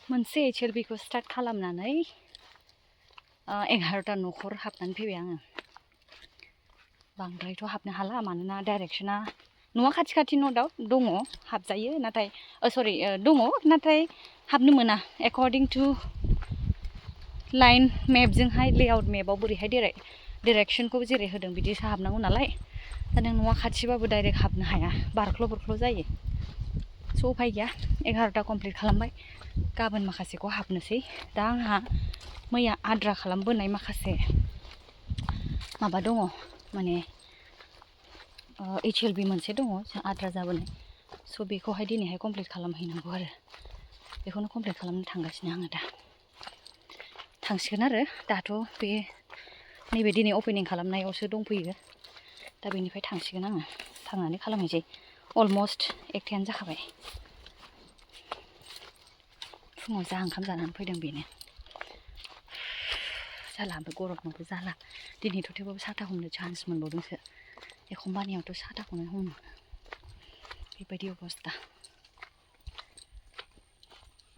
मोनसे HLB खौ start खालामनानै 11टा न'खर हाबनानै फैबाय आङो बांद्रायथ' हाबनो हाला मानोना डाइरेक्शना न'आ खाथि खाथि न' दङ हाबजायो नाथाय सरि दङ नाथाय हाबनो मोना एकर्डिं टु लाइन मेपजोंहाय लेआउट मेपआव बोरैहाय डाइरेक्शनखौ जेरै होदों बिदिसो हाबनांगौ नालाय दा नों न'आ खाथिबाबो डाइरेक्ट हाबनो हाया बारख्ल' बुरख्ल' जायो स' उफाय गैया 11टा कमप्लिट खालामबाय गाबोन माखासेखौ हाबनोसै दा आंहा मैया आद्रा खालामबोनाय माखासे माबा दङ माने HLB मोनसे दङ आद्रा जाबोनाय स' बेखौहाय दिनैहाय कमप्लिट खालामहैनांगौ आरो बेखौनो कमप्लिट खालामनो थांगासिनो आङो दा थांसिगोन आरो दाथ' बे नैबे दिनै अपेनिं खालामनायावसो दंफैयो दा बेनिफ्राय थांसिगोन आङो थांनानै खालामहैसै अलमस्ट 1टायानो जाखाबाय फुङाव जा ओंखाम जानानै फैदों बेनो जाला ओमफ्राय गरमाबो जाला दिनैथ' थेवबाबो साथा हमनो चान्स मोनबावदोंसो एखमबानियावथ' साथाखौनो हमो बेबायदि अबस्था